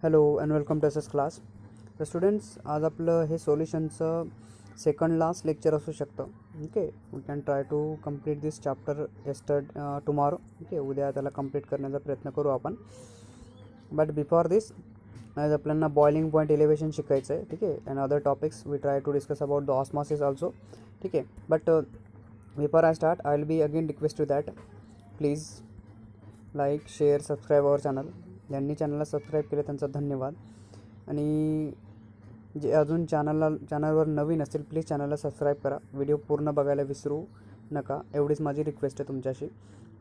Hello and welcome to S class. तर students, आज आपलं हे सोल्युशनचं सेकंड लास्ट लेक्चर असू शकतं. Okay, we can try to complete this chapter tomorrow. Okay, उद्या त्याला कंप्लीट करण्याचा प्रयत्न करू आपण. बट बिफोर दिस, आज आपल्याला बॉइलिंग पॉईंट एलिव्हेशन शिकायचं आहे. ठीक आहे, and other topics we try to discuss about the osmosis also. ठीक आहे, but before I start I will be again request to that please like, share, subscribe our channel. ज्यांनी चॅनलला subscribe केलं त्यांचा धन्यवाद. आणि जे अजून चॅनलवर नवीन असतील प्लीज चॅनलला सबस्क्राईब करा. व्हिडिओ पूर्ण बघायला विसरू नका, एवढीच माझी रिक्वेस्ट आहे तुमच्याशी.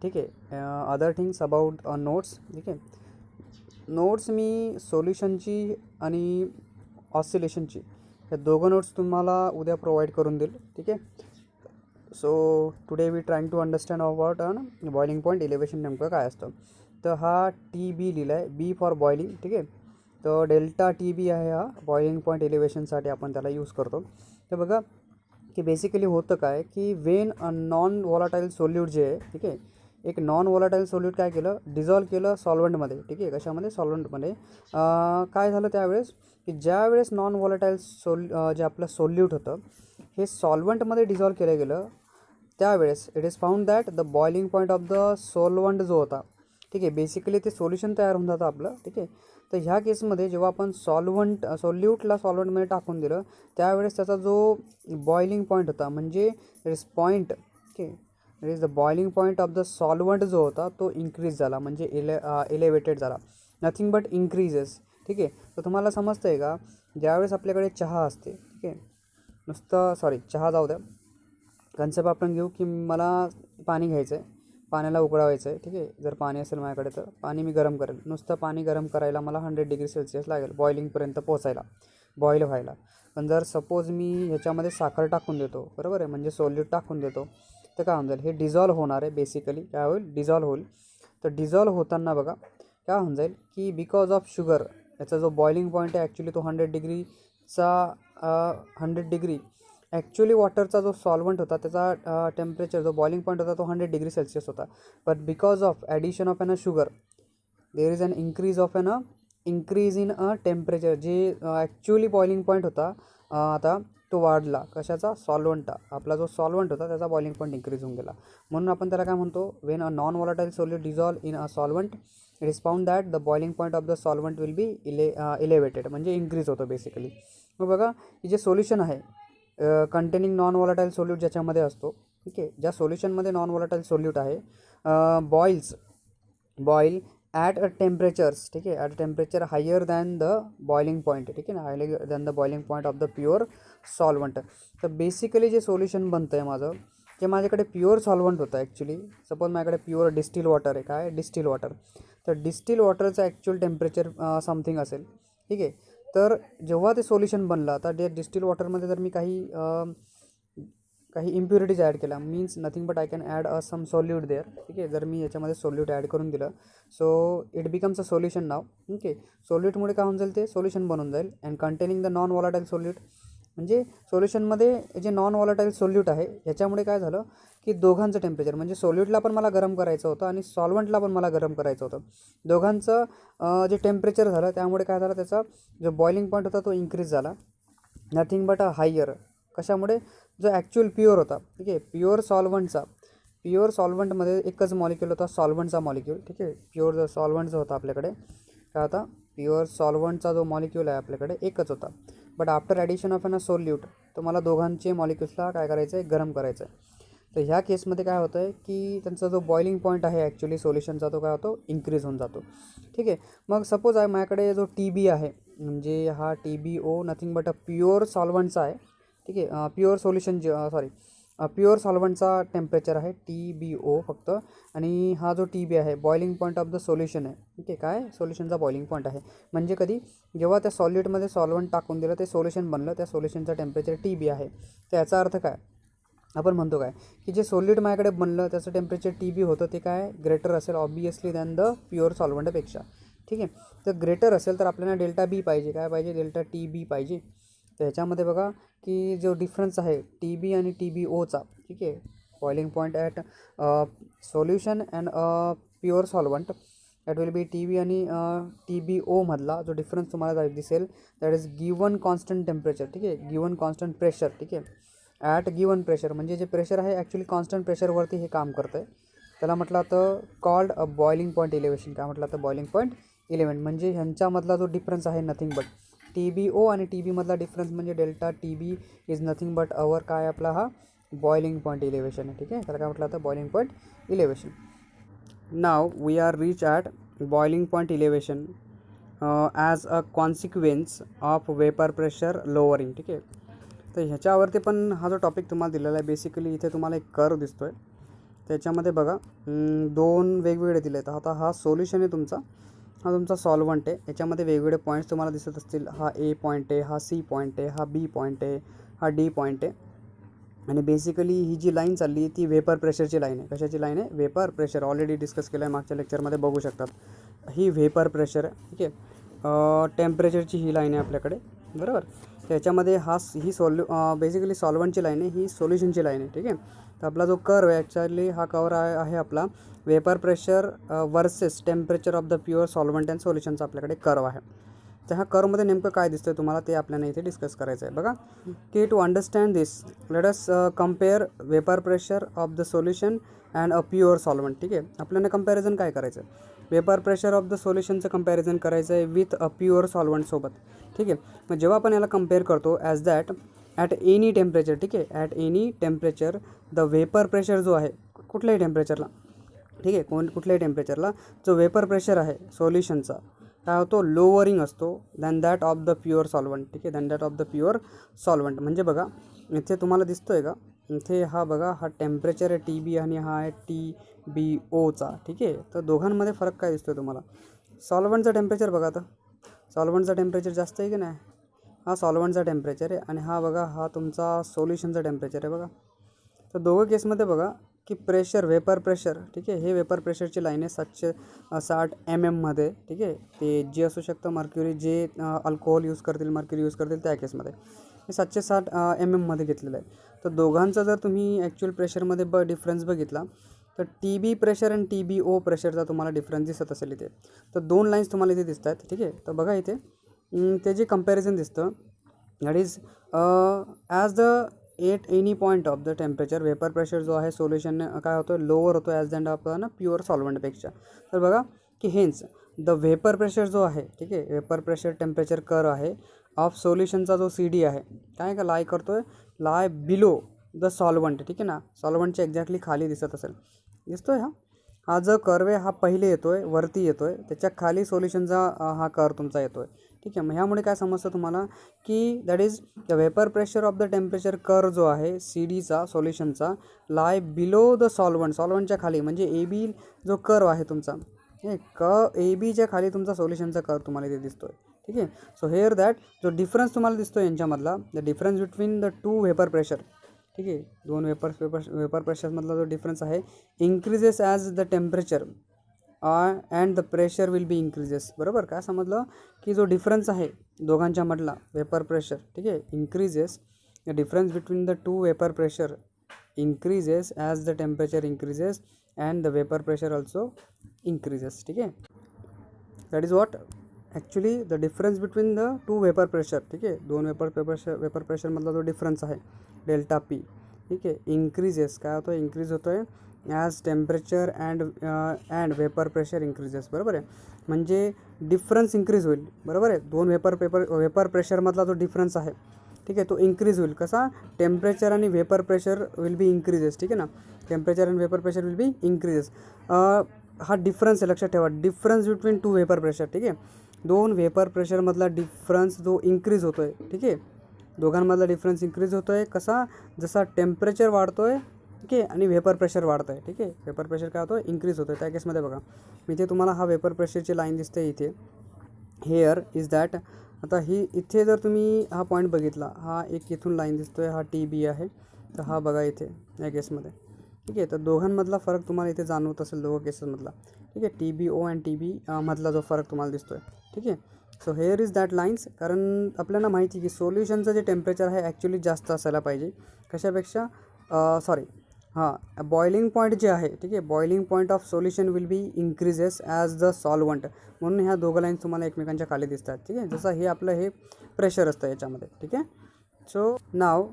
ठीक आहे. Other things about notes. ठीक आहे, नोट्स मी सोल्युशनची आणि ऑसिलेशनची हे दोघं नोट्स तुम्हाला उद्या प्रोव्हाइड करून देईल. ठीक आहे. So today we trying to understand about boiling point elevation नेमकं काय असतं. तर हा टी बी लिहिला आहे, बी फॉर बॉइलिंग. ठीक आहे, तर डेल्टा टी बी आहे हा बॉइलिंग पॉईंट एलिव्हेशनसाठी आपण त्याला यूज करतो. तर बघा की बेसिकली होतं काय की Wien a non volatile solute जे आहे, ठीक आहे, एक नॉन वॉलाटाईल सोल्यूट काय केलं, डिझॉल्व केलं सॉल्वंटमध्ये. ठीक आहे, कशामध्ये, सॉल्वंटमध्ये. काय झालं त्यावेळेस की ज्या वेळेस नॉन वॉलाटाईल जे आपलं सोल्यूट होतं हे सॉल्वंटमध्ये डिझॉल्व केलं गेलं त्यावेळेस it is found that the boiling point of the solvent जो होता, ठीक आहे, बेसिकली ते सोल्युशन तयार होऊन जातं आपलं. ठीक आहे, तर ह्या केसमध्ये जेव्हा आपण सोल्यूटला सॉल्वंटमध्ये टाकून दिलं त्यावेळेस त्याचा जो बॉइलिंग पॉईंट होता म्हणजे it is point, okay, it is the boiling point of the solvent जो होता तो इन्क्रीज झाला, म्हणजे एलिव्हेटेड झाला. Nothing but increases. ठीक आहे, तर तुम्हाला समजतं आहे का, ज्यावेळेस आपल्याकडे चहा असते, ठीक आहे, चहा जाऊ द्या, कन्सेप्ट आपण घेऊ की मला पाणी घ्यायचं आहे, पाण्याला उकळवायचं आहे. ठीक आहे, जर पाणी असेल माझ्याकडे तर पाणी मी गरम करेल. नुसतं पाणी गरम करायला मला 100 डिग्री सेल्सिअस लागेल बॉइलिंगपर्यंत पोचायला, बॉईल व्हायला. पण जर सपोज मी ह्याच्यामध्ये साखर टाकून देतो, बरोबर आहे, म्हणजे सोल्यूट टाकून देतो, तर काय होऊन जाईल, हे डिझॉल्व होणार आहे. बेसिकली काय होईल, डिझॉल्व होईल. तर डिझॉल्व होताना बघा काय होऊन जाईल की बिकॉज ऑफ शुगर याचा जो बॉइलिंग पॉईंट आहे ॲक्च्युली तो 100 डिग्री ॲक्च्युली वॉटरचा जो सॉल्वंट होता त्याचा टेम्परेचर जो बॉइलिंग पॉईंट होता तो 100 डिग्री सेल्सिअस होता. But because of addition of sugar there is increase in temperature. जे ॲक्च्युली बॉइलिंग पॉईंट होता आता तो वाढला. कशाचा, सॉल्वंटचा. आपला जो सॉल्वंट होता त्याचा बॉइलिंग पॉईंट इन्क्रीज होऊन गेला. म्हणून आपण त्याला काय म्हणतो, when a non volatile solute dissolve in a solvent it is found that the boiling point of the solvent will be elevated, म्हणजे इन्क्रीज होतो बेसिकली. मग बघा की जे सोल्युशन आहे कंटेनिंग नॉन वॉलाटाईल सोल्यूट ज्याच्यामध्ये असतो, ठीक आहे, ज्या सोल्युशनमध्ये नॉन वॉलाटाईल सोल्यूट आहे बॉईल ॲट अ टेम्परेचर्स, ठीक आहे, at a temperature higher than the boiling point, ठीक आहे ना, higher than the boiling point of the pure solvent. तर बेसिकली जे सोल्युशन बनतं आहे माझं, जे माझ्याकडे प्युअर सॉल्वंट होतं ॲक्च्युली, सपोज माझ्याकडे प्युअर डिस्टिल वॉटर आहे. काय डिस्टिल वॉटर, तर डिस्टिल वॉटरचं ॲक्च्युअल टेम्परेचर समथिंग असेल. ठीक आहे, तर जेव्हा ते सोल्युशन बनलं, आता ते डिस्टिल वॉटरमध्ये जर मी काही इम्प्युरिटीज ॲड केला, means nothing but I can add some solute there. ठीक आहे, जर मी याच्यामध्ये सोल्यूट ॲड करून दिलं so it becomes a solution now. Okay, सोल्यूटमुळे काय होऊन जाईल, ते सोल्युशन बनून जाईल. And containing the non volatile solute, म्हणजे सोल्युशनमध्ये जे नॉन वॉलाटाईल सोल्यूट आहे ह्याच्यामुळे काय झालं की दोघांचं टेम्परेचर, म्हणजे सोल्यूटला पण मला गरम करायचं होतं आणि सॉल्वंटला पण मला गरम करायचं होतं, दोघांचं जे टेम्परेचर झालं त्यामुळे काय झालं, त्याचा जो बॉइलिंग पॉईंट होता तो इन्क्रीज झाला. नथिंग बट अ हायर, कशामुळे, जो ॲक्च्युअल प्युअर होता, ठीक आहे, प्युअर सॉल्वंटमध्ये एकच मॉलिक्यूल होता, सॉल्वंटचा मॉलिक्यूल. ठीक आहे, प्युअर सॉल्वंट जो होता आपल्याकडे काय होता, प्युअर सॉल्वंटचा जो मॉलिक्यूल आहे आपल्याकडे एकच होता. But after addition of solute तर मला दोघांचे मॉलिक्यूल्सला काय करायचं आहे, गरम करायचं आहे. तर ह्या केसमध्ये काय होतं आहे की त्यांचा जो बॉइलिंग पॉईंट आहे ॲक्च्युली सोल्युशनचा तो काय होतो, इन्क्रीज होऊन जातो. ठीक आहे, मग सपोज आहे माझ्याकडे जो टी बी आहे, म्हणजे हा T B O nothing but a pure सॉल्वंटचा आहे. ठीक आहे, प्युअर सॉल्वंटचा टेम्परेचर आहे टी बी ओ फक्त. आणि हा जो टी बी आहे boiling point of the solution आहे. ठीक आहे, काय सोल्युशनचा बॉइलिंग पॉईंट आहे, म्हणजे कधी जेव्हा त्या सॉल्यूटमध्ये सॉल्वंट टाकून दिलं ते सोल्युशन बनलं, त्या सोल्युशनचं टेम्परेचर टी बी आहे. तर याचा अर्थ काय, आपण म्हणतो काय की जे सोल्यूट माझ्याकडे बनलं त्याचं टेम्परेचर टी बी होतं ते काय ग्रेटर असेल ऑब्वियसली दॅन द प्युअर सॉल्वंटपेक्षा. ठीक आहे, तर ग्रेटर असेल तर आपल्याला डेल्टा बी पाहिजे, काय पाहिजे, डेल्टा टी बी पाहिजे. तर ह्याच्यामध्ये बघा की जो डिफरन्स आहे टी बी आणि टी बी ओचा, ठीक आहे, boiling point at solution and pure solvent, that will be T B आणि टी बी ओमधला जो डिफरन्स तुम्हाला दिसेल that is given constant temperature, ठीक आहे, गिवन कॉन्स्टंट प्रेशर, ठीक आहे, ॲट गिवन प्रेशर, म्हणजे जे प्रेशर आहे ॲक्च्युली कॉन्स्टंट प्रेशरवरती हे काम करतं आहे. त्याला म्हटलं तर called a boiling point elevation. काय म्हटलं तर बॉइलिंग पॉईंट इलेव्हन, म्हणजे ह्यांच्यामधला जो डिफरन्स आहे nothing but T B O आणि टी बीमधला डिफरन्स म्हणजे delta T B is nothing but our काय आपला हा बॉइलिंग पॉईंट इलेव्हेशन आहे, ठीक आहे. त्याला काय म्हटलं तर boiling point elevation. Now we are reach at boiling point elevation as a consequence of vapour pressure lowering, ठीक आहे. तर ह्याच्यावरती पण हा जो टॉपिक तुम्हाला दिलेला आहे बेसिकली इथे तुम्हाला एक कर्व दिसतो आहे. त्याच्यामध्ये बघा दोन वेगवेगळे दिले आहेत. आता हा सोल्युशन आहे तुमचा, हा तुमचा सॉल्वंट आहे. याच्यामध्ये वेगवेगळे पॉईंट्स तुम्हाला दिसत असतील. हा ए पॉईंट आहे, हा सी पॉईंट आहे, हा बी पॉईंट आहे, हा डी पॉईंट आहे. आणि बेसिकली ही जी लाईन चालली ती वेपर प्रेशरची लाईन आहे. कशाची लाईन आहे? Vapour pressure. ऑलरेडी डिस्कस केलं आहे मागच्या लेक्चरमध्ये, बघू शकतात. ही वेपर प्रेशर आहे, ठीक आहे. टेम्परेचरची ही लाईन आहे आपल्याकडे, बरोबर. त्याच्यामध्ये ही बेसिकली सॉल्वंटची लाईन आहे, ही सोल्युशनची लाईन आहे, ठीक आहे. तर आपला जो कर्व आहे ॲक्च्युअली हा कर्व आहे आपला vapour pressure versus temperature of the pure solvent and सोल्युशनचा आपल्याकडे कर्व आहे. तर ह्या कर्वमध्ये नेमकं काय दिसतं तुम्हाला ते आपल्याला इथे डिस्कस करायचं आहे. बघा की to understand this let us compare vapour pressure of the solution and a pure solvent, ठीक आहे. आपल्याला कंपॅरिझन काय करायचं आहे? वेपर प्रेशर ऑफ द सोल्युशनचं कंपॅरिझन करायचं आहे विथ अ प्युअर सॉल्वंटसोबत, ठीक आहे. मग जेव्हा आपण याला कम्पेअर करतो as that at any temperature, ठीक आहे, at any temperature the vapour pressure जो आहे कुठल्याही टेम्परेचरला, ठीक आहे, कुठल्याही टेम्परेचरला जो वेपर प्रेशर आहे सोल्युशनचा काय होतो? लोअरिंग असतो than that of the pure solvent, ठीक आहे, than that of the pure solvent. म्हणजे बघा इथे तुम्हाला दिसतो आहे का, इथे हा बघा हा टेम्परेचर आहे टी बी आणि हा आहे टी बी ओचा, ठीक आहे. तर दोघांमध्ये फरक काय दिसतो आहे तुम्हाला? सॉल्वंटचं टेम्परेचर बघा, आता सॉल्वंटचं टेम्परेचर जास्त आहे की नाही? हा सॉल्वंटचा टेम्परेचर आहे आणि हा बघा हा तुमचा सोल्युशनचा टेम्परेचर आहे बघा. तर दोघं केसमध्ये बघा की प्रेशर, वेपर प्रेशर, ठीक आहे, हे वेपर प्रेशरची लाईन आहे 760 MM, ठीक आहे. ते जे असू शकतं मर्क्युरी, जे अल्कोहोल यूज करतील, मर्क्युरी यूज करतील त्या केसमध्ये हे 760 MM घेतलेलं आहे. तर दोघांचा जर तुम्ही ॲक्च्युअल प्रेशरमध्ये डिफरन्स बघितला तर टी बी प्रेशर आणि टी बी ओ प्रेशरचा तुम्हाला डिफरन्स दिसत असेल इथे. तर दोन लाईन्स तुम्हाला इथे दिसत आहेत, ठीक आहे. तर बघा इथे ते जे कंपॅरिझन दिसतं that is as the at any point of the temperature vapour pressure जो आहे सोल्युशन काय होतो? लोअर होतो ॲज दॅट ऑफ ना प्युअर सॉल्वंटपेक्षा. तर बघा की हेन्स द वेपर प्रेशर जो आहे, ठीक आहे, वेपर प्रेशर टेम्परेचर कर्व आहे ऑफ सोल्युशनचा जो सी डी आहे काय का लाय करतो आहे? लाय बिलो द सॉल्वंट, ठीक आहे ना. सॉल्वंटच्या एक्झॅक्टली खाली दिसत असेल, दिसतो आहे. हा जो कर्व आहे हा पहिले येतो आहे, वरती येतो आहे, त्याच्या खाली सोल्युशनचा हा कर्व तुमचा येतो आहे, ठीक आहे. मग ह्यामुळे काय समजतं तुम्हाला की that is the vapour pressure of the temperature curve जो आहे सी डीचा सोल्युशनचा लाय बिलो द सॉल्वंटच्या खाली, म्हणजे ए बी जो कर्व आहे तुमचा हे ए बीच्या खाली तुमचा सोल्युशनचा कर्व तुम्हाला इथे दिसतो आहे, ठीक आहे. सो हेअर दॅट जो डिफरन्स तुम्हाला दिसतो यांच्यामधला the difference between the two vapour pressure, ठीक आहे, दोन वेपर प्रेशरमधला जो डिफरन्स आहे increases as the temperature and the pressure will be increases. बरोबर. काय समजलं की जो डिफरन्स आहे दोघांच्या मधला वेपर प्रेशर, ठीक आहे, increases the difference between the two vapour pressure increases as the temperature increases and the vapour pressure also increases, ठीक आहे. That is what actually the difference between the two vapour pressure, ठीक आहे, दोन vapour प्रेशरमधला जो difference आहे delta P, ठीक आहे, increases काय होतं? इन्क्रीज होतो आहे as temperature and vapour pressure increases. बरोबर आहे. म्हणजे डिफरन्स इन्क्रीज होईल, बरोबर आहे. दोन वेपर प्रेशरमधला जो डिफरन्स आहे, ठीक आहे, तो इन्क्रीज होईल. कसा? टेम्परेचर आणि vapour pressure will be increases, ठीक आहे ना. Temperature and vapour pressure will be increases. हा डिफरन्स आहे, लक्षात ठेवा, difference between two vapour pressure, ठीक आहे. दोन वेपर प्रेशरमधला डिफरन्स जो इन्क्रीज होतो आहे, ठीक आहे, दोघांमधला डिफरन्स इन्क्रीज होतो आहे. कसा? जसा टेम्परेचर वाढतो आहे, ठीक आहे, आणि वेपर प्रेशर वाढतं आहे, ठीक आहे. वेपर प्रेशर काय होतो? इन्क्रीज होतो आहे. त्या केसमध्ये बघा इथे तुम्हाला हा वेपर प्रेशरची लाईन दिसते इथे, हेअर इज दॅट. आता ही इथे जर तुम्ही हा पॉईंट बघितला, हा एक इथून लाईन दिसतो आहे, हा टी बी आहे. तर हा बघा इथे या केसमध्ये, ठीक आहे. तर दोघांमधला फरक तुम्हाला इथे जाणवत असेल दोघं केसेसमधला, ठीक आहे. T B O and T B मधला जो फरक तुम्हाला दिसतो आहे, ठीक आहे. So here is that lines. कारण आपल्याला माहिती की सोल्युशनचं जे टेम्परेचर आहे ॲक्च्युली जास्त असायला पाहिजे कशापेक्षा, सॉरी, हां, बॉइलिंग पॉईंट जे आहे, ठीक आहे, boiling point of solution will be increases as the solvent. म्हणून ह्या दोघं लाईन्स तुम्हाला एकमेकांच्या खाली दिसतात. ठीक आहे, जसं हे आपलं हे प्रेशर असतं याच्यामध्ये. ठीक आहे. So now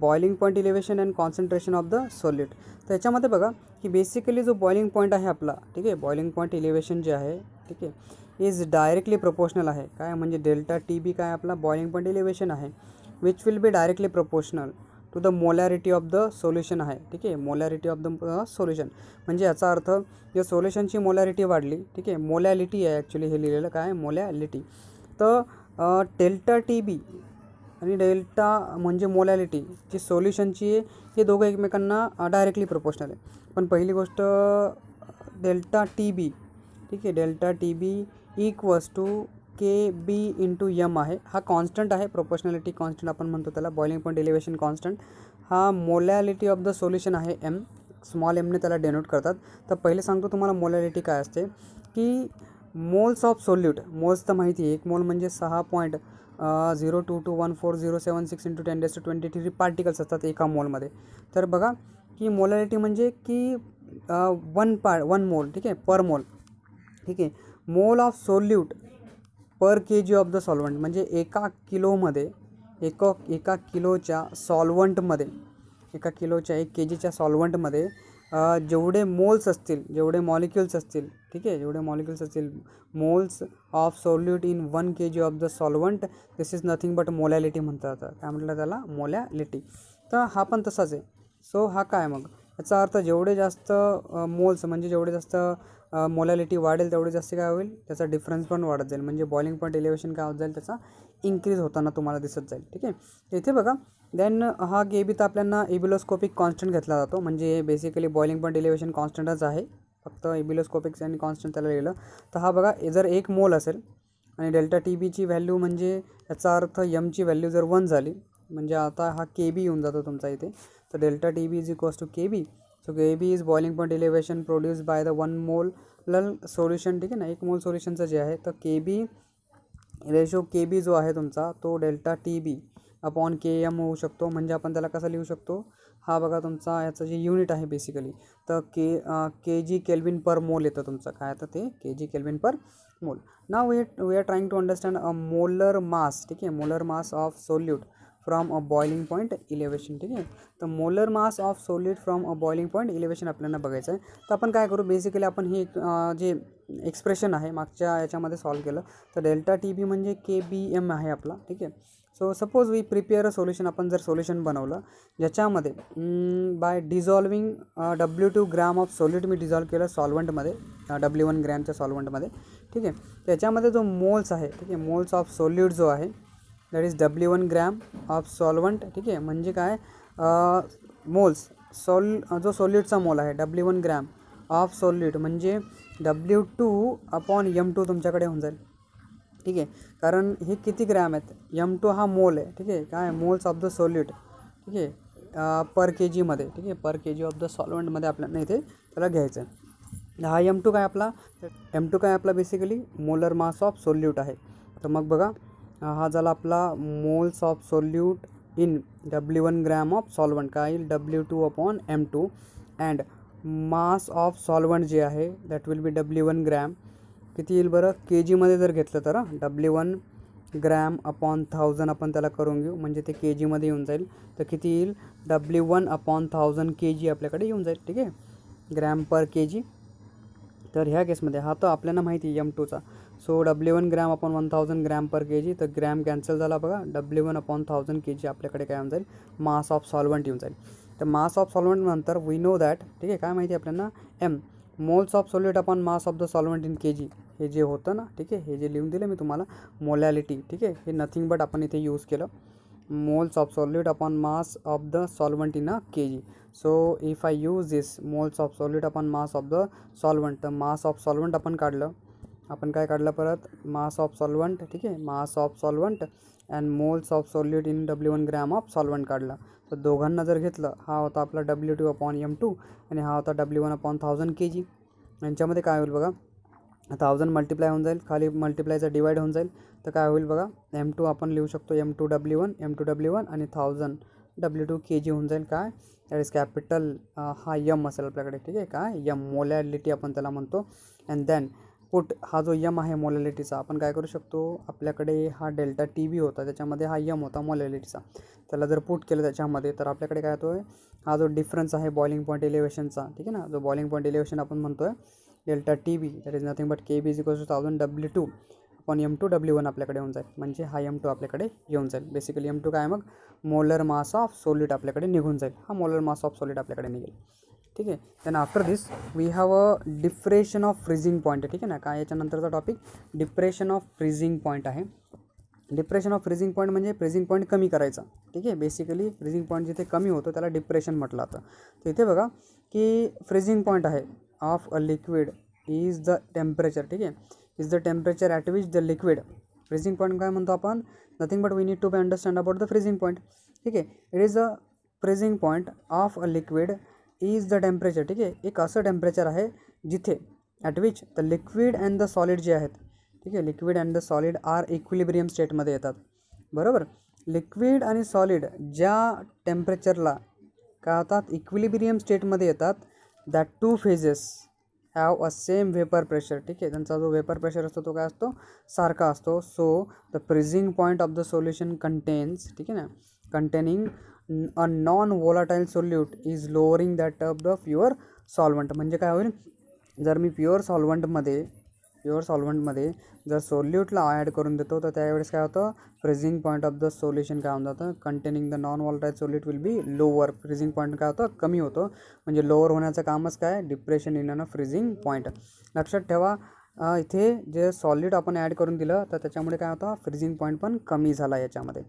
boiling point elevation and concentration of the solid. तर याच्यामध्ये बघा की बेसिकली जो बॉइलिंग पॉईंट आहे आपला, ठीक आहे, बॉइलिंग पॉईंट इलेव्हेशन जे आहे, ठीक आहे, इज डायरेक्टली प्रोपोर्शनल आहे. काय म्हणजे डेल्टा टी बी काय आपला बॉइलिंग पॉईंट इलेव्हेशन आहे, which will be directly proportional to the molarity of the solution आहे. ठीक आहे, मोलॅरिटी ऑफ द सोल्युशन म्हणजे याचा अर्थ या सोल्युशनची मोलॅरिटी वाढली, ठीक आहे, मोलॅलिटी आहे ॲक्च्युली हे लिहिलेलं, काय मोलॅलिटी. तर डेल्टा टी बी आणि डेल्टा म्हणजे मोलॅलिटी जी सोल्युशनची आहे, हे दोघं एकमेकांना डायरेक्टली प्रोपोर्शनल आहे. पण पहिली गोष्ट डेल्टा टी बी, ठीक आहे, delta T B equals to K B into m आहे. हा कॉन्स्टंट आहे, प्रोपोर्शनॅलिटी कॉन्स्टंट आपण म्हणतो त्याला, बॉइलिंग पॉईंट इलेव्हेशन कॉन्स्टंट. हा मोलॅलिटी ऑफ द सोल्युशन आहे एम, स्मॉल एमने त्याला डेनोट करतात. तर पहिले सांगतो तुम्हाला मोलॅलिटी काय असते, की मोल्स ऑफ सोल्यूट. मोल्स तर माहिती आहे, एक मोल म्हणजे 6.0221407 इंटू 10⁻23 पार्टिकल्स असतात एका मोलमध्ये. तर बघा की मोलॅलिटी म्हणजे की वन मोल, ठीक आहे, पर मोल. ठीक आहे, mole of solute per K G of the solvent म्हणजे एका किलोमध्ये एका किलोच्या सॉल्वंटमध्ये, एका किलोच्या 1 kgच्या सॉल्वंटमध्ये जेवढे मोल्स असतील, जेवढे मॉलिक्युल्स असतील, ठीक आहे, जेवढे मॉलिक्युल्स असतील, moles of solute in 1 kg of the solvent, this is nothing but molality म्हणतात. काय म्हटलं त्याला, मोलॅलिटी. तर हा पण तसाच आहे. सो हा काय मग याचा अर्थ जेवढे जास्त मोल्स म्हणजे जेवढे जास्त मोलॅलिटी वाढेल तेवढे जास्त काय होईल, त्याचा डिफरन्स पण वाढत जाईल. म्हणजे बॉइलिंग पॉईंट इलेव्हेशन काय होत जाईल, त्याचा इन्क्रीज होताना तुम्हाला दिसत जाईल. ठीक आहे, इथे बघा देन हा के तर आपल्याला एबिलोस्कोपिक कॉन्स्टंट घेतला जातो. म्हणजे बेसिकली बॉइलिंग पॉईंट इलेव्हेशन कॉन्स्टंटच आहे, फक्त एबिलोस्कोपिक्स आणि कॉन्स्टंट त्याला लिहिलं. तर हा बघा जर 1 मोल असेल आणि डेल्टा टी बीची व्हॅल्यू म्हणजे याचा अर्थ यमची व्हॅल्यू जर 1 झाली म्हणजे आता हा के बी येऊन जातो तुमचा इथे. तर delta T B is equals to K B. So K B is boiling point elevation produce by the 1 mole solution. ठीक आहे ना, 1 मोल सोल्युशनचं जे आहे, तर के बी रेशो के बी जो आहे तुमचा तो डेल्टा टी बी अपॉन के एम होऊ शकतो. म्हणजे आपण त्याला कसं लिहू शकतो, हा बघा तुमचा याचं जे युनिट आहे बेसिकली, तर के जी केल्विन पर मोल येतं तुमचं. काय तर ते के G kelvin per mole. Now we are trying to understand a molar mass. ठीक आहे, molar mass of solute from a boiling point elevation. ठीक आहे, तर molar mass of solute from a boiling point elevation आपल्याला बघायचं आहे. तर आपण काय करू, बेसिकली आपण हे जे एक्सप्रेशन आहे मागच्या याच्यामध्ये सॉल्व केलं. तर डेल्टा टी बी म्हणजे के बी एम आहे आपला. ठीक आहे, so suppose we prepare a solution. आपण जर सोल्युशन बनवलं ज्याच्यामध्ये by dissolving W2 gram of solute मी डिझॉल्व केलं सॉल्वंटमध्ये, W1 ग्रॅमच्या सॉल्वंटमध्ये. ठीक आहे, त्याच्यामध्ये जो मोल्स आहे, ठीक आहे, मोल्स ऑफ सोल्यूट जो आहे that is W1 gram of solvent. ठीक आहे, म्हणजे काय मोल्स जो सोल्यूटचा मोल आहे W1 ग्रॅम ऑफ सोल्यूट म्हणजे W2 अपॉन M2 तुमच्याकडे होऊन जाईल. ठीक आहे, कारण हे किती ग्रॅम आहेत, M2 हा मोल आहे. ठीक आहे, काय मोल्स ऑफ द सोल्यूट. ठीक आहे, पर के जीमध्ये. ठीक आहे, पर के जी ऑफ द सॉल्वंटमध्ये आपल्याला इथे त्याला घ्यायचं आहे. हा M2 काय आपला basically molar mass of solute आहे. तर मग बघा हा झाला आपला moles of solute in W1 gram of solvent. काय येईल, W2 upon M2 and mass of solvent जे आहे that will B W1 gram. किती येईल बरं, के जीमध्ये जर घेतलं तर W1 ग्रॅम अपॉन 1000 आपण त्याला करून घेऊ म्हणजे ते के जीमध्ये येऊन जाईल. तर किती येईल, W1 अपॉन 1000 के जी आपल्याकडे येऊन जाईल. ठीक आहे, ग्रॅम पर के जी. तर ह्या केसमध्ये हा तर आपल्याला माहिती आहे M2चा. So W1 gram upon 1000 gram per K G. तर ग्रॅम कॅन्सल झाला बघा, W1 अपॉन 1000 के जी आपल्याकडे काय येऊन जाईल, मास ऑफ सॉल्वंट येऊन जाईल. तर मास ऑफ सॉल्वंट नंतर वी नो दॅट, ठीक आहे, काय माहिती आहे आपल्याला, M moles of solute upon mass of the solvent in K G. हे जे होतं ना, ठीक आहे, हे जे लिहून दिलं मी तुम्हाला मोलॅलिटी. ठीक आहे, हे नथिंग बट आपण इथे यूज केलं moles of solute upon mass of the solvent in a K G. So if I use this moles of solute upon mass of the solvent, तर मास ऑफ सॉल्वंट आपण काढलं, आपण काय काढलं परत, मास ऑफ सॉल्वंट. ठीक आहे, मास of solvent and moles of solute in W1 gram of solvent काढलं. तर दोघांना जर घेतलं, हा होता आपला W2 अपॉन M2 आणि हा होता W1 अपॉन 1000 के जी. यांच्यामध्ये काय होईल बघा, 1000 मल्टिप्लाय होऊन जाईल, खाली मल्टिप्लायचा डिवाइड होऊन जाईल. तर काय होईल बघा, M2 आपण लिहू शकतो M2 W1 आणि 1000 W2 kg होऊन जाईल काय, दॅट इज कॅपिटल हा यम असेल आपल्याकडे, ठीक आहे, काय यम मोलॅलिटी आपण त्याला म्हणतो. अँड देन पुट हा जो यम आहे मोलॅलिटीचा, आपण काय करू शकतो, आपल्याकडे हा डेल्टा टी बी होता, त्याच्यामध्ये हा यम होता मोलॅलिटीचा, त्याला जर पुट केलं त्याच्यामध्ये तर आपल्याकडे काय होतो आहे, हा जो डिफरन्स आहे बॉइलिंग पॉईंट एलिव्हेशनचा, ठीक आहे ना, जो बॉइलिंग पॉईंट एलिव्हेशन आपण म्हणतो आहे delta T B, that is nothing but K B is equals to 1000 W2 आपण M2 W1 आपल्याकडे येऊन जाईल, म्हणजे हा M2 आपल्याकडे येऊन जाईल. बेसिकली M2 काय मग मोलर मास ऑफ सॉलिड आपल्याकडे निघून जाईल, हा मोलर मास ऑफ सॉलिड आपल्याकडे निघेल, ठीक आहे. Then after this we have a depression of freezing point, ठीक आहे ना, काय याच्यानंतरचा topic depression of freezing point आहे. डिप्रेशन ऑफ फ्रीजिंग पॉईंट म्हणजे फ्रीजिंग पॉईंट कमी करायचा, ठीक आहे. बेसिकली फ्रीजिंग पॉईंट जिथे कमी होतो त्याला डिप्रेशन म्हटलं जातं. तर इथे बघा की फ्रीजिंग पॉईंट आहे of a liquid is the temperature, ठीक आहे, is the temperature at which the liquid, freezing point काय म्हणतो आपण, nothing but we need to be understand about the freezing point, ठीक आहे. It is a freezing point of a liquid is the temperature, ठीक आहे, एक असं temperature आहे जिथे at which the liquid and the solid जे आहेत, ठीक आहे, liquid and the solid are equilibrium स्टेटमध्ये येतात, बरोबर. लिक्विड आणि सॉलिड ज्या टेम्परेचरला काय होतात इक्विलिब्रियम स्टेटमध्ये येतात, that two phases have a same vapour pressure, ठीक आहे, त्यांचा जो वेपर प्रेशर असतो तो काय असतो सारखा असतो. So the freezing point of the solution contains, ठीक आहे ना, containing a non volatile solute is lowering that of the pure solvent. म्हणजे काय होईल, जर मी प्युअर सॉल्वंटमध्ये जर सोल्यूटला ॲड करून देतो तर त्यावेळेस काय होतं, freezing point of the solution काय होऊन जातं, containing the non volatile solute will be lower, freezing point काय होतं कमी होतो, म्हणजे लोअर होण्याचं कामच काय depression in a freezing point. लक्षात ठेवा इथे जे सॉलिड आपण ॲड करून दिलं तर त्याच्यामुळे काय होतं फ्रीजिंग पॉईंट पण कमी झाला याच्यामध्ये,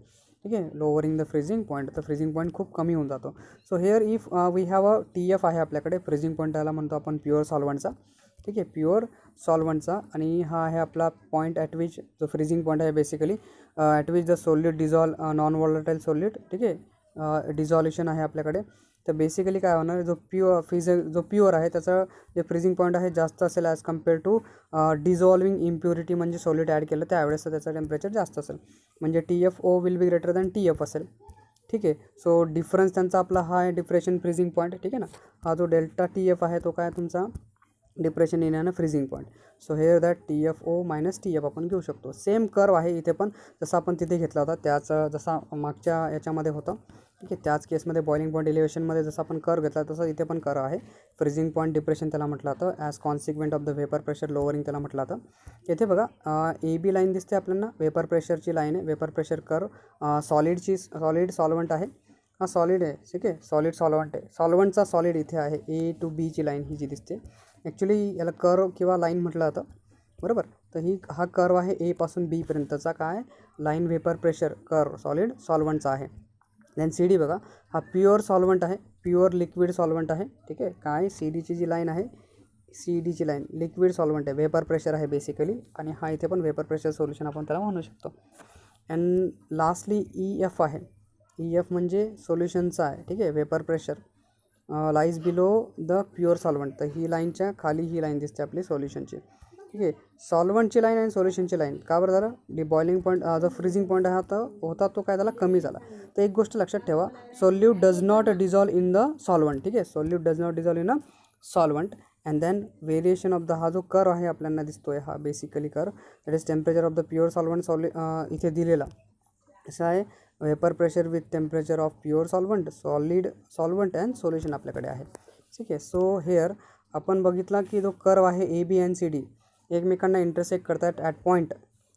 ठीक आहे, लोअरिंग द फ्रीजिंग पॉईंट, तर फ्रीजिंग पॉईंट खूप कमी होऊन जातो. So here if we have a TF आहे आपल्याकडे, फ्रीजिंग पॉईंट त्याला म्हणतो आपण प्युअर सॉल्वंटचा, ठीक आहे, प्युअर सॉल्वंटचा, आणि हा आहे आपला पॉईंट ॲट विच जो फ्रीजिंग पॉईंट आहे basically at which the solute dissolve non volatile solute, ठीक आहे, डिझॉल्युशन आहे आपल्याकडे. तर बेसिकली काय होणार, जो प्युअर आहे त्याचं जे फ्रीजिंग पॉईंट आहे जास्त असेल ॲज कम्पेअर टू डिझॉल्विंग इम्प्युरिटी, म्हणजे सॉलिड ॲड केलं त्यावेळेस त्याचं टेम्परेचर जास्त असेल, म्हणजे TFO will be greater than TF असेल, ठीक आहे. सो डिफरन्स त्यांचा आपला हा आहे डिप्रेशन फ्रीजिंग पॉईंट, ठीक आहे ना, हा जो डेल्टा TF आहे तो काय तुमचा depression in a freezing point. So hair that TFO minus TF आपण घेऊ शकतो. सेम कर्व आहे इथे पण, जसा आपण तिथे घेतला होता त्याच, जसा मागच्या याच्यामध्ये होतं, ठीक आहे, त्याच केसमध्ये बॉइलिंग पॉईंट एलिव्हेशनमध्ये जसा आपण कर्व घेतला तसं इथे पण कर्व आहे. फ्रीजिंग पॉईंट डिप्रेशन त्याला म्हटलं जातं, as consequent of the vapour pressure lowering त्याला म्हटलं जातं. इथे बघा AB लाईन दिसते आपल्याला, वेपर प्रेशरची लाईन आहे, vapour pressure curve, solid solvent आहे, हा सॉलिड आहे, ठीक आहे, सॉलिड सॉल्वंट आहे, सॉल्वंटचा सॉलिड इथे आहे, A to B ची लाईन ही जी दिसते, ॲक्च्युली याला कर्व किंवा लाईन म्हटलं जातं, बरोबर. तर हा कर्व आहे A पासून B पर्यंतचा काय line vapour pressure curve solid सॉल्वंटचा आहे. देन CD बघा, हा प्युअर सॉल्वंट आहे, प्युअर लिक्विड सॉल्वंट आहे, ठीक आहे, काय CDची जी लाईन आहे, CDची लाईन लिक्विड सॉल्वंट आहे, वेपर प्रेशर आहे बेसिकली, आणि हा इथे पण वेपर प्रेशर सोल्युशन आपण त्याला म्हणू शकतो. अँड लास्टली EF आहे, EF म्हणजे सोल्युशनचा आहे, ठीक आहे, vapour pressure lies below the pure solvent. तर ही लाईनच्या खाली ही लाईन दिसते आपली सोल्युशनची, ठीक आहे, सॉल्वंटची लाईन आणि सोल्युशनची लाईन. का बरं झालं, बॉइलिंग पॉईंट जो फ्रीजिंग पॉईंट होता तो काय झाला कमी झाला. तर एक गोष्ट लक्षात ठेवा, solute does not dissolve in the solvent, ठीक आहे, solute does not dissolve in a solvent. And then variation of the हा जो कर्व आहे आपल्याला दिसतोय, हा basically curve that is temperature of the pure solvent इथे दिलेला असं आहे, vapour pressure with temperature of pure solvent, solid solvent and solution आपल्याकडे आहे, ठीक आहे. सो हेअर आपण बघितला की जो कर्व आहे AB अँड CD एकमेकांना इंटरसेक्ट करतात at point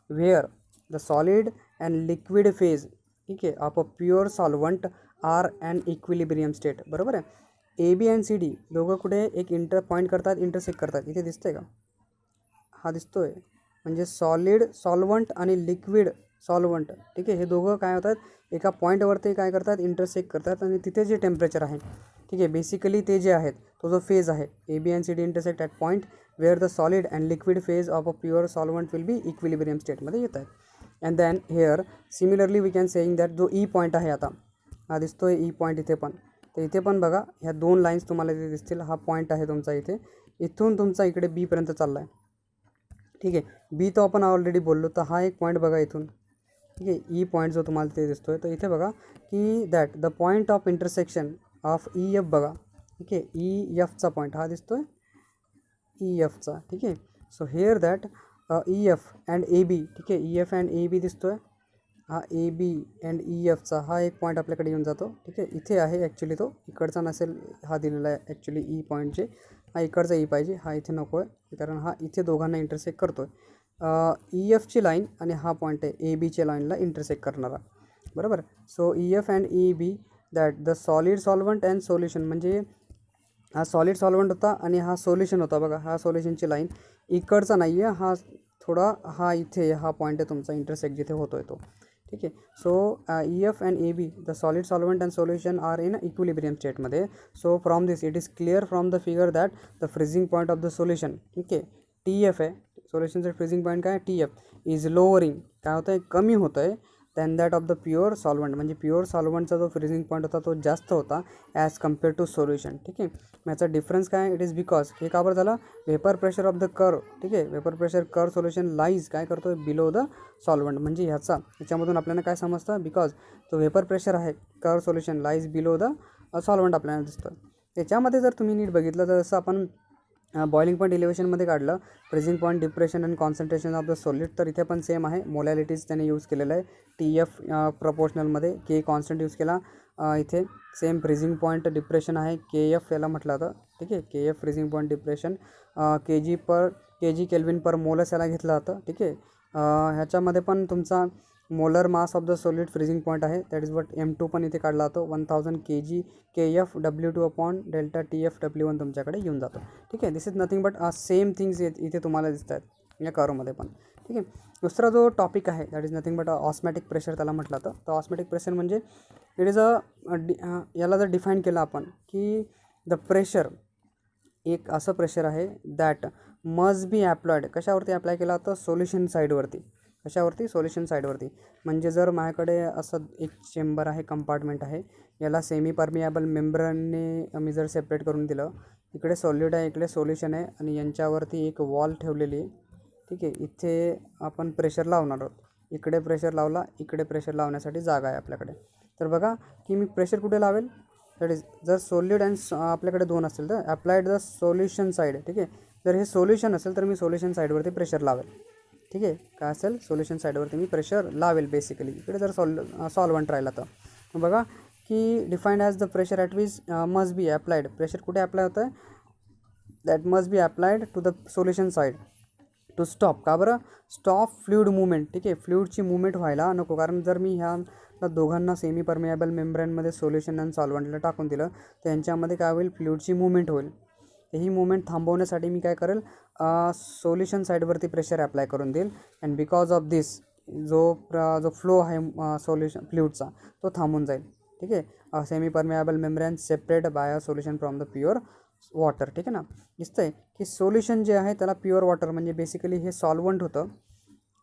where the solid and liquid phase, ठीक आहे, of a pure solvent are and equilibrium state, बरोबर आहे. AB अँड CD दोघं कुठे एक पॉईंट करतात, इंटरसेक्ट करतात, इथे दिसतंय का, हा दिसतोय, म्हणजे सॉलिड सॉल्वंट आणि लिक्विड सॉल्वंट, ठीक आहे, हे दोघं काय होतात एका पॉईंटवरती काय करतात इंटरसेक्ट करतात, आणि तिथे जे टेम्परेचर आहे, ठीक आहे, बेसिकली ते जे आहेत तो जो फेज आहे AB and CD intersect at point where the solid and liquid phase of a pure solvent will be equilibrium स्टेटमध्ये येत आहेत. And then here similarly we can seeing that जो E पॉईंट आहे, आता हा दिसतोय E पॉईंट इथे पण, तर इथे पण बघा ह्या दोन लाईन्स तुम्हाला इथे दिसतील, हा पॉईंट आहे तुमचा इथे, इथून तुमचा इकडे B पर्यंत चालला आहे, ठीक आहे. B तो आपण ऑलरेडी बोललो, तर हा एक पॉईंट बघा इथून ठीक आहे. ई पॉईंट जो तुम्हाला ते दिसतो आहे, तर इथे बघा की that the point of intersection of E F बघा, ठीक आहे. ई एफचा पॉईंट हा दिसतो आहे ई एफचा, ठीक आहे. So here that E F and A B, ठीक आहे. E F and A B दिसतो आहे, हा ए बी अँड ई एफचा हा एक पॉईंट आपल्याकडे येऊन जातो, ठीक आहे. इथे आहे ॲक्च्युली, तो इकडचा नसेल, हा दिलेला आहे ॲक्च्युली ई पॉईंट जे, हा इकडचा ई पाहिजे, हा इथे नको आहे कारण हा इथे दोघांना इंटरसेक्ट करतो आहे. ई एफची लाईन आणि हा पॉईंट आहे ए बीच्या लाईनला इंटरसेक्ट करणारा, बरोबर. So E F and E B that the solid solvent and solution, म्हणजे हा सॉलिड सॉल्वंट होता आणि हा सोल्युशन होता बघा. हा सोल्युशनची लाईन इकडचा नाही आहे, हा थोडा हा इथे हा पॉईंट आहे तुमचा इंटरसेक्ट जिथे होतो आहे तो, ठीक आहे. So E F and A B the solid solvent and solution are in equilibrium स्टेटमध्ये. So from this it is clear from the figure that the freezing point of the solution, ठीक आहे, T F आहे सोल्युशनचं freezing point काय T F is lowering, काय होतं आहे कमी होतं आहे than that of the pure solvent, म्हणजे प्युअर सॉल्वंटचा जो फ्रीजिंग पॉईंट होता तो जास्त होता ॲज कम्पेअर टू सोल्युशन, ठीक आहे. याचा डिफरन्स काय इट इज बिकॉज हे का बरं झालं, vapour pressure of the curve, ठीक आहे. Vapour pressure curve solution lies काय करतो आहे बिलो द सॉल्वंट, म्हणजे ह्याच्यामधून आपल्याला काय समजतं, बिकॉज तो वेपर प्रेशर आहे curve solution lies below the solvent आपल्याला दिसतं. त्याच्यामध्ये जर तुम्ही नीट बघितलं तर जसं आपण बॉइलिंग पॉईंट इलेव्हेशनमध्ये काढलं freezing point depression and concentration of the solid, तर इथे पण सेम आहे. मोलॅलिटीज त्याने यूज केलेलं आहे टी एफ प्रपोर्शनलमध्ये, के कॉन्स्टंट यूज केला. इथे सेम फ्रीजिंग पॉईंट डिप्रेशन आहे के एफ याला म्हटलं होतं, ठीक आहे. K F freezing point depression K G kelvin per moles याला घेतलं होतं, ठीक आहे. ह्याच्यामध्ये पण तुमचा molar mass of the solid freezing point आहे दॅट इज वॉट M2 पण इथे काढला जातो 1000 kg KF W2 upon delta TF W1 तुमच्याकडे येऊन जातो, ठीक आहे. This is nothing but same things इथे तुम्हाला दिसत आहेत या कर्वमध्ये पण, ठीक आहे. दुसरा जो टॉपिक आहे that is nothing but osmotic pressure त्याला म्हटलं जातं. तर ऑस्मॅटिक प्रेशर म्हणजे इट इज याला जर डिफाईन केलं आपण की द प्रेशर एक असं प्रेशर आहे दॅट मस्ट बी ॲप्लाइड, कशावरती अप्लाय केला होता सोल्युशन साईडवरती, कशावरती सोल्युशन साईडवरती. म्हणजे जर माझ्याकडे असं एक चेंबर आहे कंपार्टमेंट आहे, याला सेमी परमिएबल मेम्ब्रेनने मी जर सेपरेट करून दिलं, इकडे सॉलिड आहे इकडे सोल्युशन आहे आणि यांच्यावरती एक वॉल ठेवलेली आहे, ठीक आहे. इथे आपण प्रेशर लावणार आहोत, इकडे प्रेशर लावला, इकडे प्रेशर लावण्यासाठी जागा आहे आपल्याकडे. तर बघा की मी प्रेशर कुठे लावेल, दॅट इज जर सॉलिड अँड आपल्याकडे दोन असेल तर अप्लाइड द सोल्युशन साईड, ठीक आहे. जर हे सोल्युशन असेल तर मी सोल्युशन साईडवरती प्रेशर लावेल, ठीक आहे. काय असेल सोल्युशन साईडवरती मी प्रेशर लावेल बेसिकली. इकडे जर सॉल्वंट राहिला तर बघा की defined as the pressure at which must be applied, pressure कुठे अप्लाय होतं आहे that must be applied to the solution side to stop, का बरं स्टॉप फ्लुइड मुवमेंट, ठीक आहे. फ्लुइडची मुवमेंट व्हायला नको, कारण जर मी ह्या दोघांना सेमी परमिएबल मेम्ब्रेनमध्ये सोल्युशन आणि सॉल्वंटला टाकून दिलं तर यांच्यामध्ये काय होईल फ्लुइडची मुवमेंट होईल. ही मुवमेंट थांबवण्यासाठी मी काय करेल सोल्युशन साईडवरती प्रेशर अप्लाय करून देईल अँड बिकॉज ऑफ दिस जो फ्लो आहे सोल्युशन फ्लुइडचा तो थांबून जाईल, ठीक आहे. Semi permeable membrane separate by a solution from the pure water, ठीक आहे ना. दिसतंय की सोल्युशन जे आहे त्याला प्युअर वॉटर म्हणजे बेसिकली हे सॉल्वंट होतं,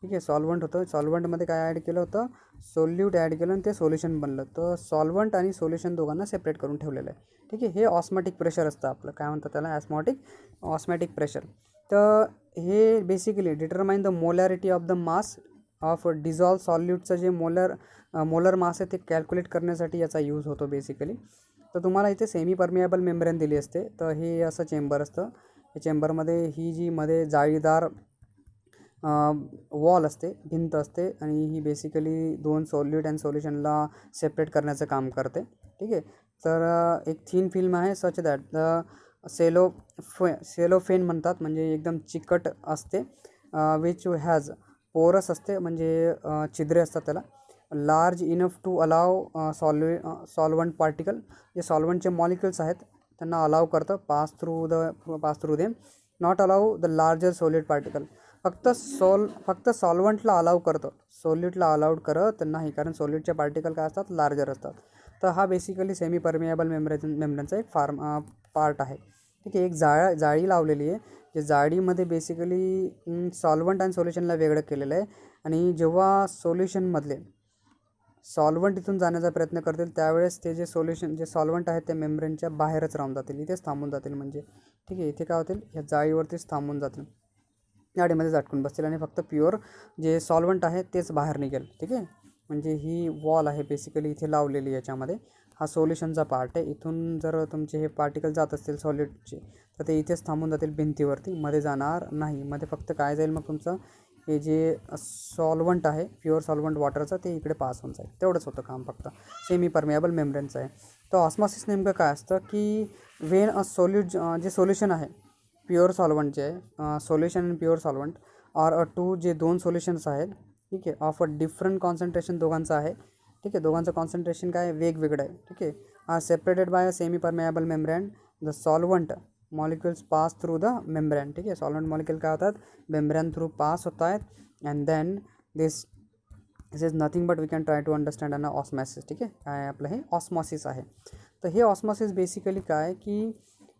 ठीक आहे. सॉल्वंट होतं, सॉल्वंटमध्ये काय ॲड केलं होतं सोल्यूट ॲड केलं आणि ते सोल्युशन बनलं. तर सॉल्वंट आणि सोल्युशन दोघांना सेपरेट करून ठेवलेलं आहे, ठीक आहे. हे ऑस्मॅटिक प्रेशर असतं आपलं, काय म्हणतात त्याला ऑस्मॅटिक प्रेशर. तर हे basically determine the molarity of the mass of dissolve सॉल्यूटचं जे मोलर मास आहे ते कॅल्क्युलेट करण्यासाठी याचा यूज होतो बेसिकली. तर तुम्हाला इथे सेमी परमिएबल मेम्ब्रेन दिली असते, तर हे असं चेंबर असतं. या चेंबरमध्ये ही जी मध्ये जाळीदार वॉल असते, भिंत असते आणि ही बेसिकली दोन सॉल्यूट अँड सोल्युशनला सेपरेट करण्याचं काम करते, ठीक आहे. तर एक थिन फिल्म आहे सच दॅट द सेलोफेन म्हणतात, म्हणजे एकदम चिकट असते, विच हॅज पोरस असते म्हणजे छिद्रे असतात त्याला, large enough to allow solvent particle, जे सॉल्वंटचे मॉलिक्युल्स आहेत त्यांना अलाव करतं pass through them, not allow the larger solid particle. फक्त सॉल्वंटला अलाव करतं, सॉल्यूटला अलाउड करत नाही, कारण सॉल्यूटचे पार्टिकल काय असतात लार्जर असतात. तर हा बेसिकली सेमी परमिएबल मेम्ब्रेनचा एक पार्ट आहे, ठीक आहे. एक जाळी लावलेली आहे, जे जाळीमध्ये बेसिकली सॉल्वंट आणि सोल्युशनला वेगळं केलेलं आहे आणि जेव्हा सोल्युशनमधले सॉल्वंट इथून जाण्याचा प्रयत्न करतील त्यावेळेस ते जे सॉल्वंट आहेत ते मेम्ब्रेनच्या बाहेरच राहून जातील, इथेच थांबून जातील म्हणजे, ठीक आहे. इथे काय होतील ह्या जाळीवरतीच थांबून जातील, गाडीमध्ये झटकून बसतील आणि फक्त प्युअर जे सॉल्वंट आहे तेच बाहेर निघेल, ठीक आहे. म्हणजे ही वॉल आहे बेसिकली इथे लावलेली याच्यामध्ये, हा सोल्युशनचा पार्ट आहे. इथून जर तुमचे हे पार्टिकल जात असतील सॉलिडचे तर ते इथेच थांबून जातील भिंतीवरती, मध्ये जाणार नाही. मध्ये फक्त काय जाईल मग तुमचं हे जे सॉल्वंट आहे प्युअर सॉल्वंट वॉटरचं ते इकडे पास होऊन जाईल. तेवढंच होतं काम फक्त, सेमी परमेएबल मेम्ब्रेनचं आहे. तर ऑस्मॉसिस नेमकं काय असतं की वेन अ जे सोल्युशन आहे प्युअर सॉल्वंट जे आहे solution and pure solvent or a two, जे दोन सोल्युशन्स आहेत ठीक आहे ऑफ अ डिफरंट कॉन्सन्ट्रेशन दोघांचं आहे ठीक आहे, दोघांचं कॉन्सन्ट्रेशन काय वेगवेगळं आहे ठीक आहे, are separated by a semi permeable membrane. The solvent molecules pass through the membrane ठीक आहे, सॉल्वंट मॉलिक्युल काय होतात मेम्ब्रेन थ्रू पास होत आहेत. And then this is nothing but we can try to understand an osmosis ठीक आहे, काय आपलं हे ऑस्मॉसिस आहे. तर हे ऑस्मॉसिस बेसिकली काय की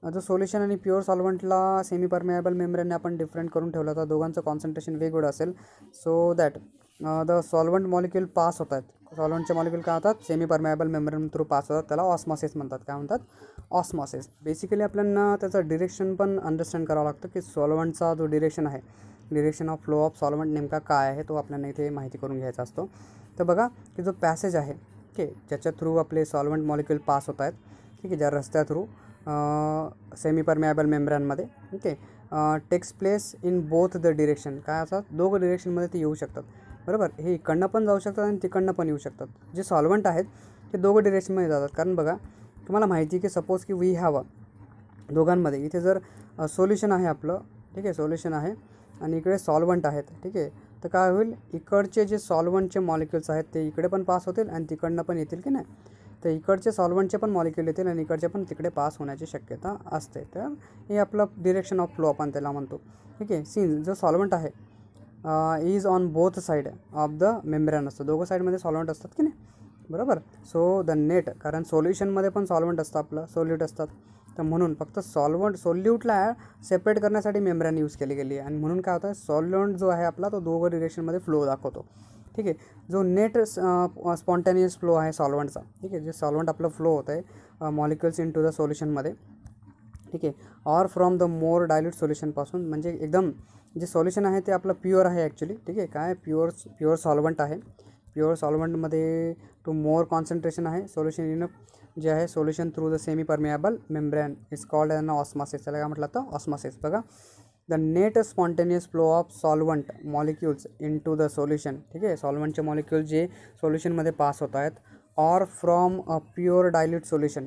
जो सोल्युशन आणि प्युअर सॉल्वंटला सेमी परमेएबल मेम्ब्रेनने आपण डिफरंट करून ठेवलं तर दोघांचं कॉन्सन्ट्रेशन वेगवेगळं असेल, so that the solvent molecule pass होत आहेत, सॉल्वंटचे मॉलिक्यूल काय होतात semi permeable membrane through pass होतात, त्याला ऑस्मॉसिस म्हणतात. काय म्हणतात ऑस्मॉसिस. बेसिकली आपल्याला त्याचं डिरेक्शन पण अंडरस्टँड करावं लागतं की सॉल्वंटचा जो डिरेक्शन आहे, direction of flow of solvent नेमका काय आहे तो आपल्याला इथे माहिती करून घ्यायचा असतो. तर बघा की जो पॅसेज आहे ठीक आहे ज्याच्या थ्रू आपले सॉल्वंट मॉलिक्यूल पास होत आहेत ठीक आहे, ज्या रस्त्या थ्रू सेमी परमेएबल मेम्ब्रेनमध्ये ठीक आहे takes place in both the direction. काय असतात दोघं डिरेक्शनमध्ये ते येऊ शकतात बरोबर, हे इकडनं पण जाऊ शकतात आणि तिकडनं पण येऊ शकतात. जे सॉल्वंट आहेत ते दोघं डिरेक्शनमध्ये जातात. कारण बघा तुम्हाला माहिती आहे की सपोज की वी हॅव दोघांमध्ये इथे जर सोल्युशन आहे आपलं ठीक आहे, सोल्युशन आहे आणि इकडे सॉल्वंट आहेत ठीक आहे, तर काय होईल इकडचे जे सॉल्वंटचे मॉलिक्युल्स आहेत ते इकडे पण पास होतील आणि तिकडनं पण येतील की नाही, तर इकडचे सॉल्वंटचे पण मॉलिक्यूल येतील आणि इकडचे पण तिकडे पास होण्याची शक्यता असते. तर हे आपलं डिरेक्शन ऑफ फ्लो आपण त्याला म्हणतो ठीक आहे. सीन जो सॉल्वंट आहे is on both side of the membrane असतं, दोघं साईडमध्ये सॉल्वंट असतात की नाही बरोबर. सो द नेट, कारण सोल्युशनमध्ये पण सॉल्वंट असतं आपलं सोल्यूट असतात, तर म्हणून फक्त सोल्यूटला सेपरेट करण्यासाठी मेम्ब्रेन यूज केली गेली आहे आणि म्हणून काय होतं सॉल्वंट जो आहे आपला तो दोघं डिरेक्शनमध्ये फ्लो दाखवतो ठीक आहे. जो नेट स्पॉन्टेनियस फ्लो आहे सॉल्वंटचा ठीक आहे, जे सॉल्वंट आपलं फ्लो होतं आहे मॉलिक्युल्स इन टू द सोल्युशनमध्ये ठीक आहे, or from the more dilute सोल्युशनपासून, म्हणजे एकदम जे सोल्युशन आहे ते आपलं प्युअर आहे ॲक्च्युली ठीक आहे, काय प्युअर सॉल्वंट आहे, प्युअर सॉल्वंटमध्ये टू मोर कॉन्सन्ट्रेशन आहे सोल्युशन इन जे आहे solution through the semi permeable membrane is called an osmosis. त्याला काय म्हटलं तर ऑस्मॉसिस. बघा the net spontaneous flow of solvent molecules in to the solution ठीक आहे, सॉल्वंटचे मॉलिक्युल जे सोल्युशनमध्ये पास होत आहेत, or from a pure dilute solution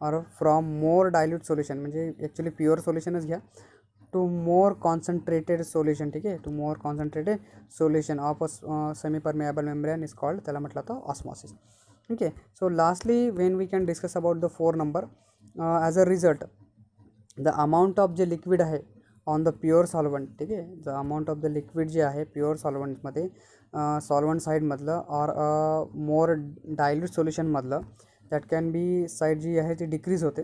or from more dilute solution, म्हणजे ॲक्च्युली प्युअर सोल्युशनच घ्या, टू मोर कॉन्सन्ट्रेटेड सोल्युशन ठीक आहे, to more concentrated solution of a semi permeable membrane is called, त्याला म्हटलं तर ऑस्मॉसिस ठीक आहे. So lastly when we can discuss about the 4 number as a result the amount of जे liquid आहे on the pure solvent ठीक आहे, the amount of the liquid जे आहे प्युअर सॉल्वंटमध्ये सॉल्वंट साईडमधलं ऑर मोर डायल्यूट सोल्युशनमधलं दॅट कॅन बी साईड जी आहे ती डिक्रीज होते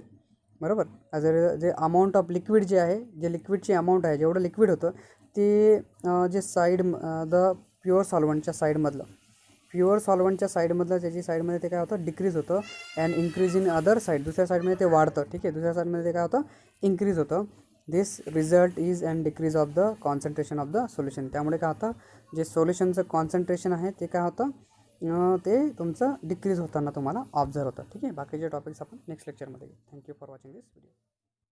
बरोबर. ॲज अ जे अमाऊंट ऑफ लिक्विड जे आहे, जे लिक्विडची अमाऊंट आहे जेवढं लिक्विड होतं ते जे साईड द प्युअर सॉल्वंटच्या साईडमधलं त्याची साईडमध्ये ते काय होतं डिक्रीज होतं, and increase in other side, दुसऱ्या साईडमध्ये ते वाढतं ठीक आहे, दुसऱ्या साईडमध्ये ते काय होतं इन्क्रीज होतं. This result is and decrease of the concentration of the solution. त्यामुळे काय होतं जे सोल्युशनचं कॉन्सन्ट्रेशन आहे ते काय होतं ते तुमचं डिक्रीज होताना तुम्हाला ऑब्झर्व होतं ठीक आहे. बाकीचे टॉपिक्स आपण नेक्स्ट लेक्चरमध्ये घेऊ. Thank you for watching this video.